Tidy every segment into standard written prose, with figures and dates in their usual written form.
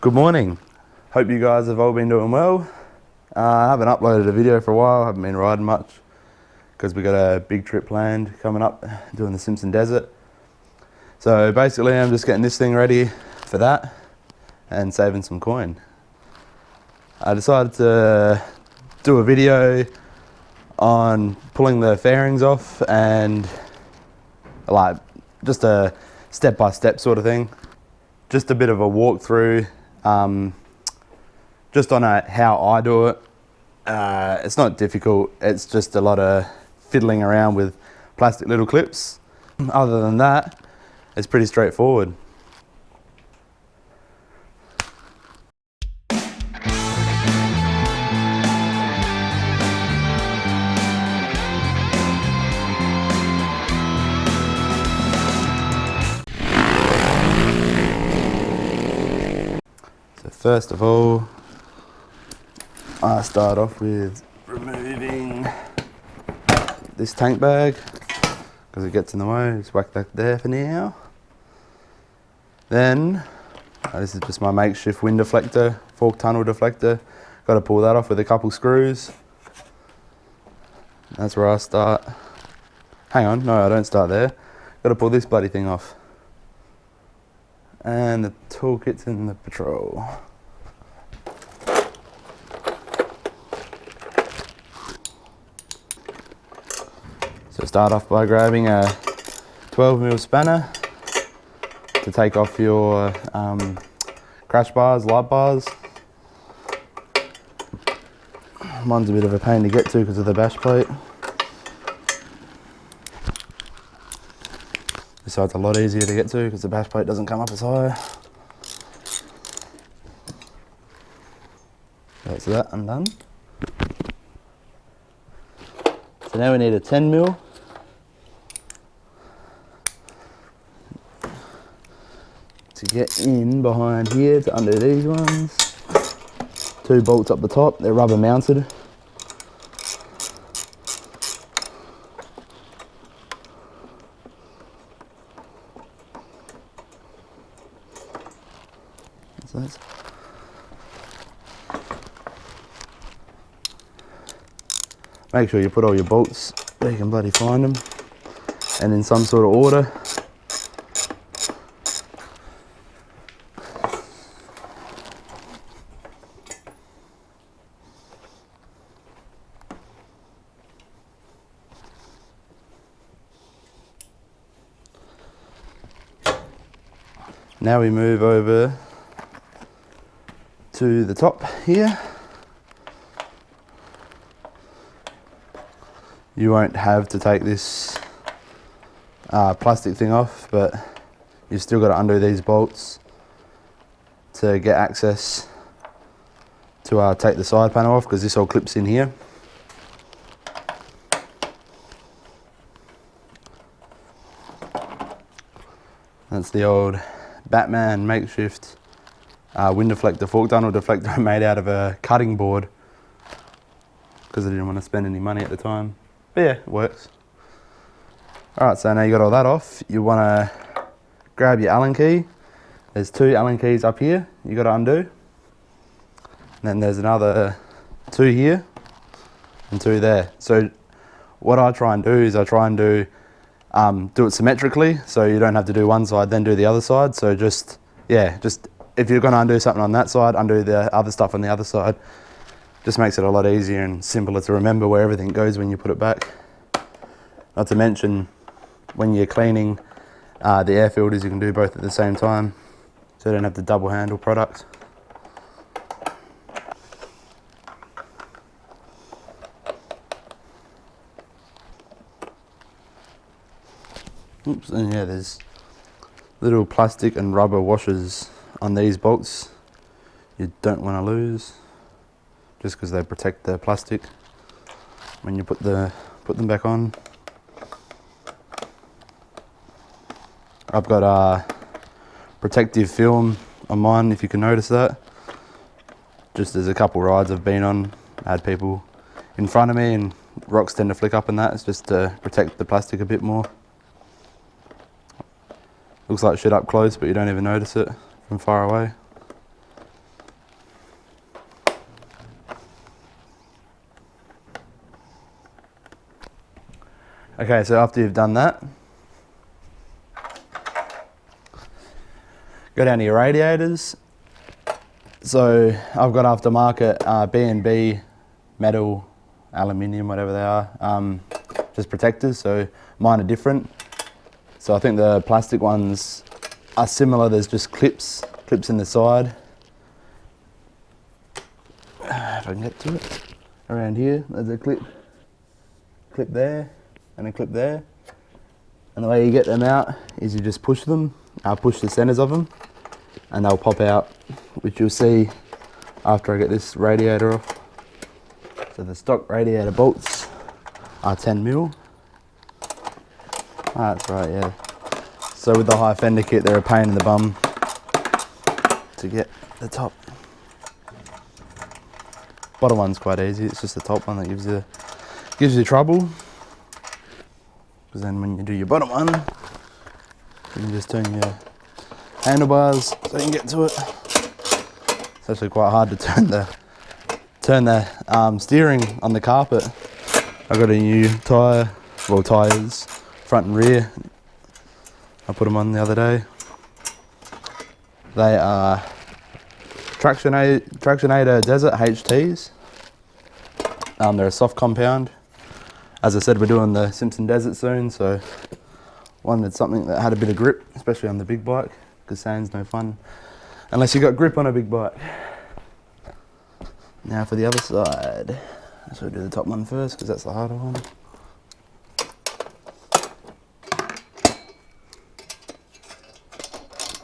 Good morning. Hope you guys have all been doing well. I haven't uploaded a video for a while, haven't been riding much because we got a big trip planned coming up, doing the Simpson Desert. So basically I'm just getting this thing ready for that and saving some coin. I decided to do a video on pulling the fairings off and like just a step-by-step sort of thing. Just a bit of a walkthrough, just on how I do it. It's not difficult, it's just a lot of fiddling around with plastic little clips. Other than that, it's pretty straightforward. So first of all, I start off with removing this tank bag because it gets in the way. Just whack that there for now. Then, this is just my makeshift wind deflector, fork tunnel deflector. Got to pull that off with a couple screws. That's where I start. Hang on, no, I don't start there. Got to pull this bloody thing off. And the toolkit's in the patrol. So start off by grabbing a 12mm spanner to take off your crash bars, light bars. Mine's a bit of a pain to get to because of the bash plate. This side's a lot easier to get to because the bash plate doesn't come up as high. That's that undone. So now we need a 10mm. To get in behind here to undo these ones. 2 bolts up the top, they're rubber mounted. So that's make sure you put all your bolts where you can bloody find them and in some sort of order. Now we move over to the top here. You won't have to take this plastic thing off, but you've still got to undo these bolts to get access to take the side panel off, because this all clips in here. That's the old Batman makeshift wind deflector, fork tunnel deflector made out of a cutting board because I didn't want to spend any money at the time. But yeah, it works. Alright, so now you got all that off, you want to grab your Allen key. There's 2 Allen keys up here you got to undo. And then there's another 2 here and 2 there. So what I try and do is I try and do it symmetrically, so you don't have to do one side then do the other side. So just if you're going to undo something on that side, undo the other stuff on the other side. Just makes it a lot easier and simpler to remember where everything goes when you put it back. Not to mention, when you're cleaning the air filters, you can do both at the same time, so you don't have to double handle products. Oops, and yeah, there's little plastic and rubber washers on these bolts you don't want to lose, just because they protect the plastic when you put them back on. I've got protective film on mine, if you can notice that. Just as a couple rides I've been on, I had people in front of me and rocks tend to flick up and that. It's just to protect the plastic a bit more. Looks like shit up close, but you don't even notice it from far away. Okay, so after you've done that, go down to your radiators. So I've got aftermarket B&B metal, aluminium, whatever they are, just protectors. So mine are different. So I think the plastic ones are similar. There's just clips in the side. If I can get to it, around here, there's a clip there, and a clip there. And the way you get them out is you just push them. I'll push the centers of them, and they'll pop out, which you'll see after I get this radiator off. So the stock radiator bolts are 10mm. Ah, that's right, yeah. So with the high fender kit, they're a pain in the bum to get the top. Bottom one's quite easy. It's just the top one that gives you trouble. Because then when you do your bottom one, you can just turn your handlebars so you can get to it. It's actually quite hard to turn the steering on the carpet. I got a new tyres, front and rear. I put them on the other day. They are Tractionator Desert HTs. They're a soft compound. As I said, we're doing the Simpson Desert soon, so wanted something that had a bit of grip, especially on the big bike, because sand's no fun unless you got grip on a big bike. Now for the other side. So we'll do the top one first, because that's the harder one.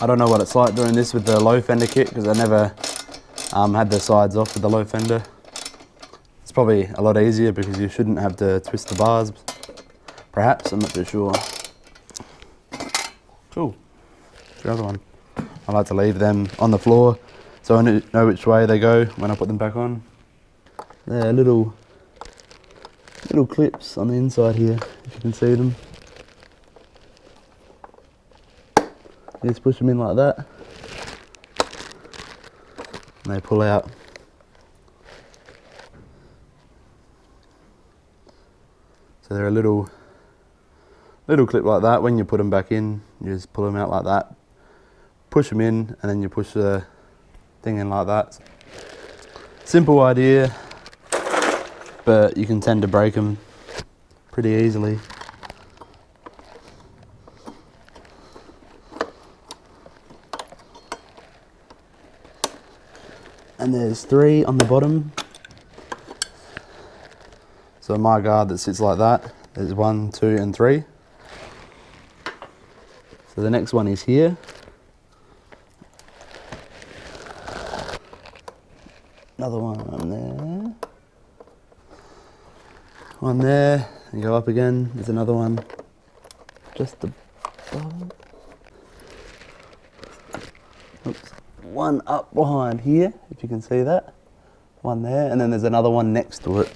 I don't know what it's like doing this with the low fender kit, because I never had the sides off with the low fender. It's probably a lot easier because you shouldn't have to twist the bars, perhaps, I'm not too sure. Cool, the other one. I like to leave them on the floor so I know which way they go when I put them back on. They're little clips on the inside here, if you can see them. You just push them in like that, and they pull out. So they're a little clip like that. When you put them back in, you just pull them out like that, push them in, and then you push the thing in like that. Simple idea, but you can tend to break them pretty easily. And there's 3 on the bottom. So my guard that sits like that, there's 1, 2, and 3. So the next one is here. Another one there. One there, and go up again. There's another one just above. Oops. One up behind here, if you can see that. One there, and then there's another one next to it.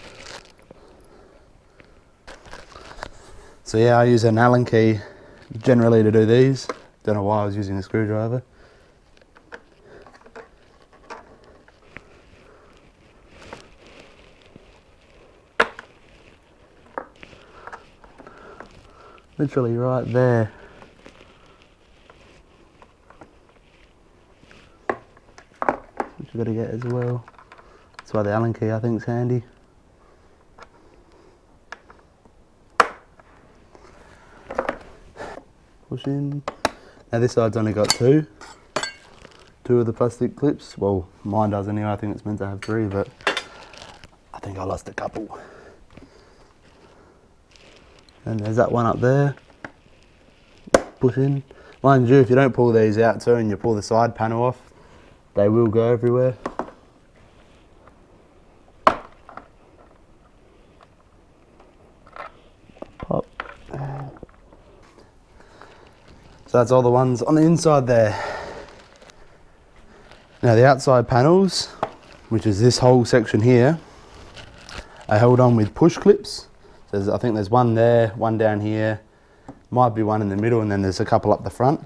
So yeah, I use an Allen key generally to do these. Don't know why I was using a screwdriver. Literally right there. Which you've got to get as well. That's why the Allen key I think is handy. Push in. Now this side's only got 2 of the plastic clips. Well, mine does anyway. I think it's meant to have 3, but I think I lost a couple. And there's that one up there. Push in. Mind you, if you don't pull these out too and you pull the side panel off, they will go everywhere. Pop. So that's all the ones on the inside there. Now the outside panels, which is this whole section here, are held on with push clips. So I think there's one there, one down here, might be one in the middle, and then there's a couple up the front.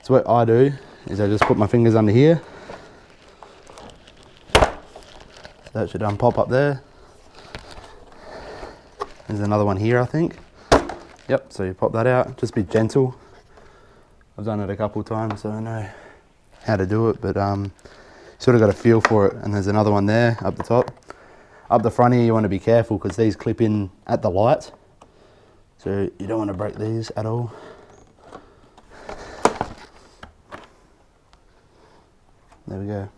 So what I do is I just put my fingers under here. So that should unpop up there. There's another one here, I think. Yep, so you pop that out, just be gentle. I've done it a couple of times, so I know how to do it, but sort of got a feel for it. And there's another one there up the top. Up the front here, you want to be careful because these clip in at the light. So you don't want to break these at all. There we go.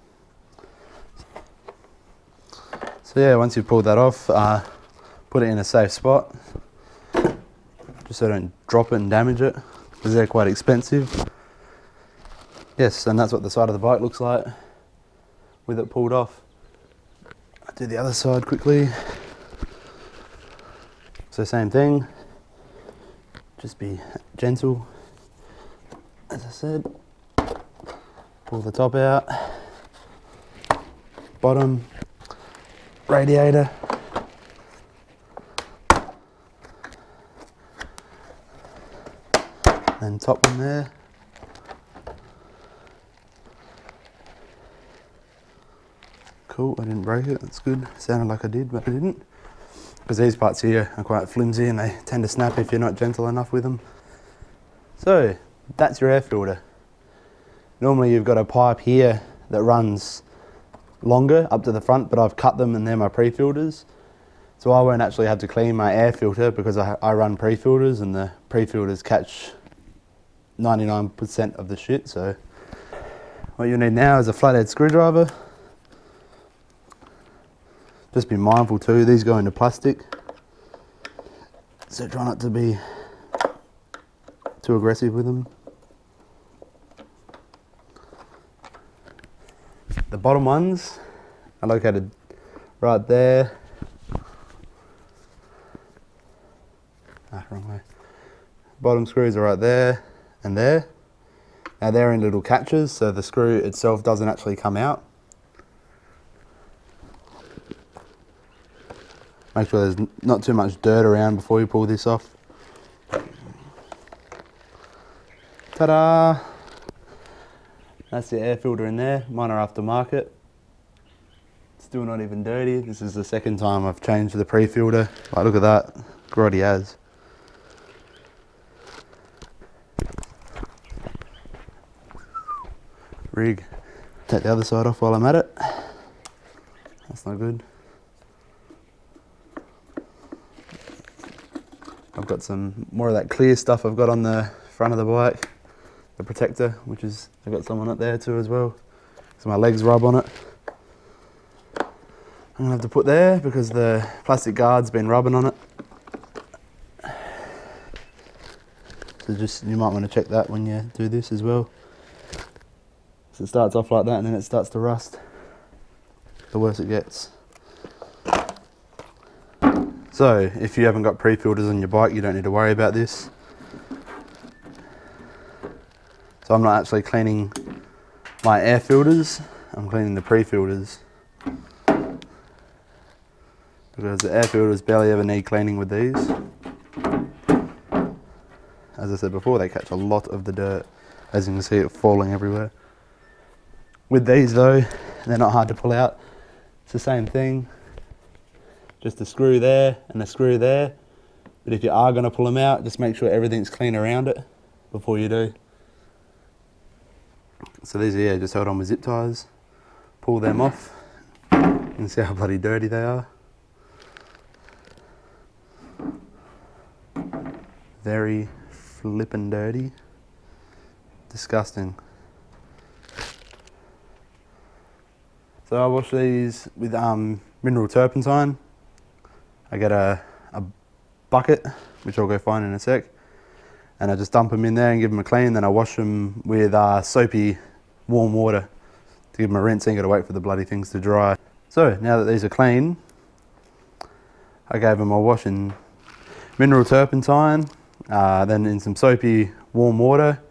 So yeah, once you've pulled that off, put it in a safe spot, just so I don't drop it and damage it, because they're quite expensive. Yes, and that's what the side of the bike looks like with it pulled off. I'll do the other side quickly. So same thing, just be gentle, as I said. Pull the top out, bottom, radiator, then top one there. Cool, I didn't break it, that's good. Sounded like I did, but I didn't. Because these parts here are quite flimsy and they tend to snap if you're not gentle enough with them. So, that's your air filter. Normally you've got a pipe here that runs longer up to the front, but I've cut them and they're my pre-filters. So I won't actually have to clean my air filter because I run pre-filters, and the pre-filters catch 99% of the shit. So what you need now is a flathead screwdriver. Just be mindful too, these go into plastic. So try not to be too aggressive with them. The bottom ones are located right there. Wrong way. Bottom screws are right there and there. Now they're in little catches, so the screw itself doesn't actually come out. Make sure there's not too much dirt around before you pull this off. Ta-da! That's the air filter in there. Mine are aftermarket. Still not even dirty. This is the second time I've changed the pre-filter. Like, look at that. Grotty as. Rig. Take the other side off while I'm at it. That's not good. I've got some more of that clear stuff I've got on the front of the bike. The protector, which is, I've got some on it there too as well. So my legs rub on it. I'm gonna have to put there because the plastic guard's been rubbing on it. So just, you might want to check that when you do this as well. So it starts off like that and then it starts to rust. The worse it gets. So if you haven't got pre-filters on your bike, you don't need to worry about this. So I'm not actually cleaning my air filters, I'm cleaning the pre-filters. Because the air filters barely ever need cleaning with these. As I said before, they catch a lot of the dirt. As you can see, it falling everywhere. With these though, they're not hard to pull out. It's the same thing. Just a screw there and a screw there. But if you are going to pull them out, just make sure everything's clean around it before you do. So these are, yeah, just held on with zip ties. Pull them off. You can see how bloody dirty they are. Very flippin' dirty. Disgusting. So I wash these with mineral turpentine. I get a bucket, which I'll go find in a sec, and I just dump them in there and give them a clean. Then I wash them with soapy warm water to give them a rinse. Ain't got to wait for the bloody things to dry. So now that these are clean, I gave them a wash in mineral turpentine, then in some soapy warm water.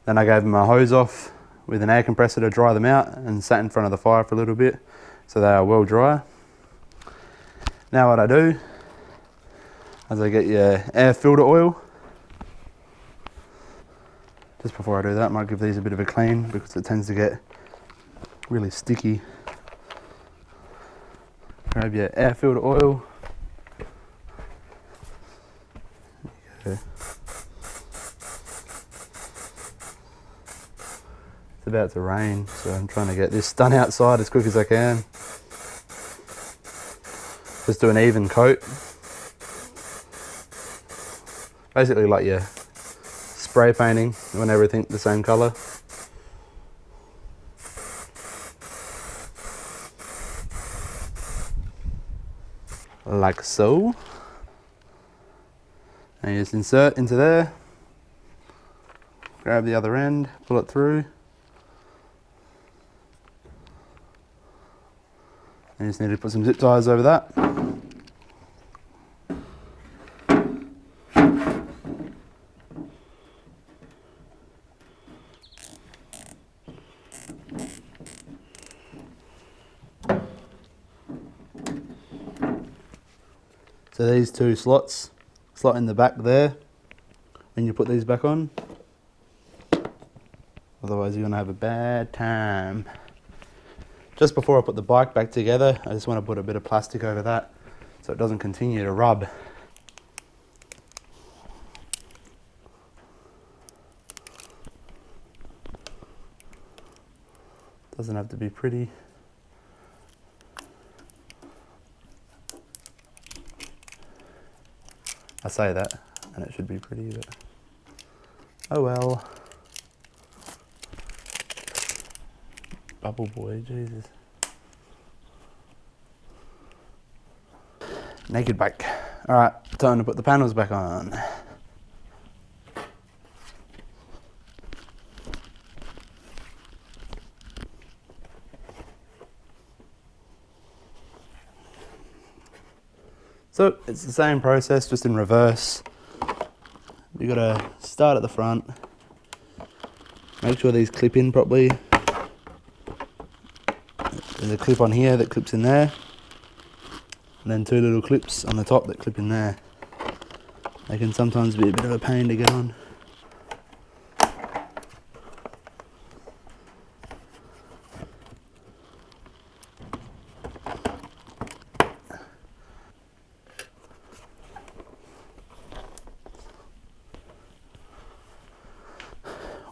Then I gave them a hose off with an air compressor to dry them out and sat in front of the fire for a little bit so they are well dry. Now what I do is I get your air filter oil. Just before I do that, I might give these a bit of a clean because it tends to get really sticky. Grab your air filter oil. There you go. about to rain, so I'm trying to get this done outside as quick as I can. Just do an even coat. Basically like your spray painting, you want everything the same colour. Like so. And you just insert into there, grab the other end, pull it through. And you just need to put some zip ties over that. So these two slots, slot in the back there, and you put these back on. Otherwise you're gonna have a bad time. Just before I put the bike back together, I just want to put a bit of plastic over that so it doesn't continue to rub. Doesn't have to be pretty. I say that, and it should be pretty, but oh well. Bubble boy, Jesus. Naked bike. All right, time to put the panels back on. So it's the same process, just in reverse. You gotta start at the front. Make sure these clip in properly. There's a clip on here that clips in there. And then two little clips on the top that clip in there. They can sometimes be a bit of a pain to get on.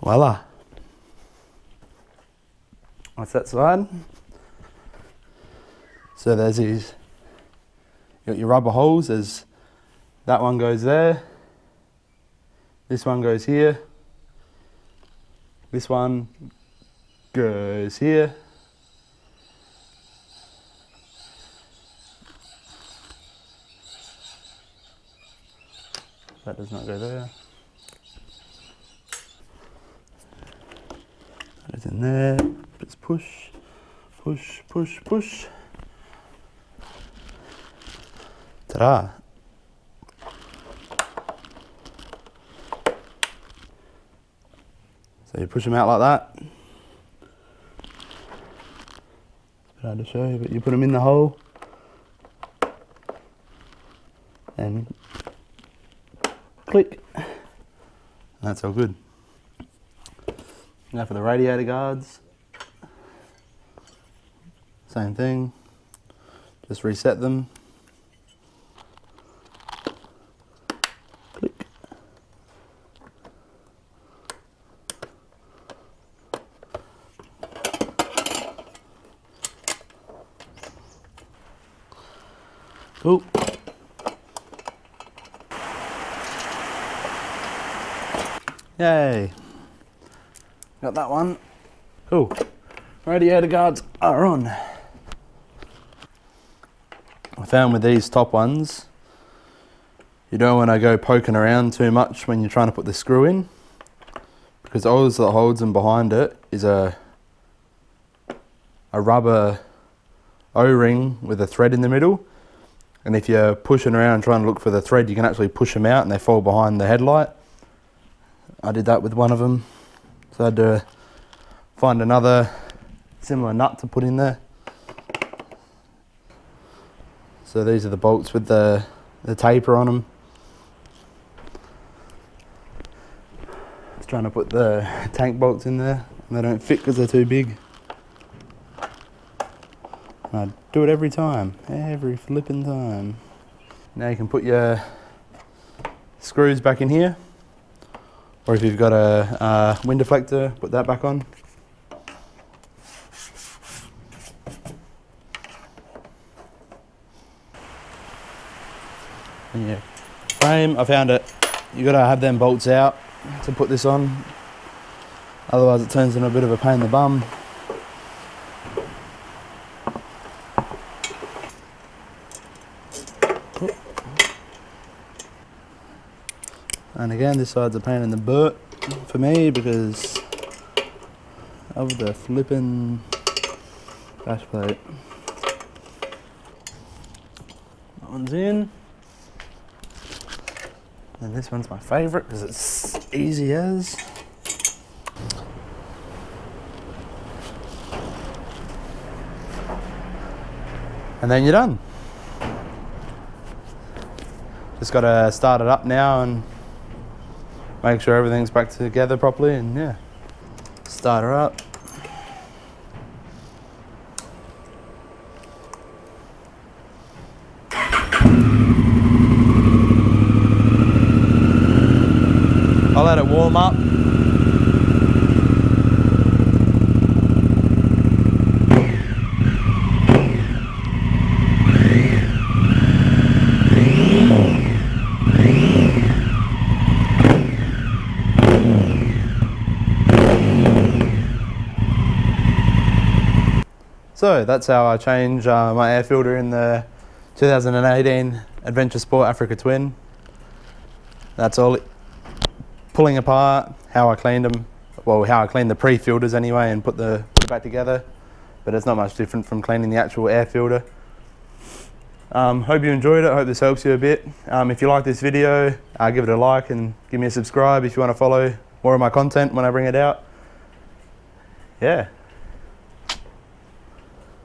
Voila. That's that side. So there's these, you got your rubber holes, there's, that one goes there, this one goes here, this one goes here, that does not go there. It's in there, just push, push, push, push. Ta-da. So you push them out like that. It's a bit hard to show you, but you put them in the hole and click. And that's all good. Now for the radiator guards, same thing, just reset them, click. Cool. Yay. Got that one. Cool. Radiator guards are on. I found with these top ones, you don't want to go poking around too much when you're trying to put the screw in, because all that holds them behind it is a rubber O-ring with a thread in the middle. And if you're pushing around trying to look for the thread, you can actually push them out and they fall behind the headlight. I did that with one of them. So I had to find another similar nut to put in there. So these are the bolts with the taper on them. I was trying to put the tank bolts in there and they don't fit because they're too big. And I do it every time, every flipping time. Now you can put your screws back in here. Or if you've got a wind deflector, put that back on. And yeah, frame, I found it, you gotta have them bolts out to put this on. Otherwise it turns into a bit of a pain in the bum. And again, this side's a pain in the butt for me because of the flipping bash plate. That one's in. And this one's my favourite because it's easy as. And then you're done. Just got to start it up now and make sure everything's back together properly, and yeah, start her up. I'll let it warm up. So that's how I change my air filter in the 2018 Adventure Sport Africa Twin. That's all. Pulling apart, how I cleaned them, well, how I cleaned the pre-filters anyway and put it back together. But it's not much different from cleaning the actual air filter. Hope you enjoyed it. I hope this helps you a bit. If you like this video, give it a like and give me a subscribe if you want to follow more of my content when I bring it out. Yeah.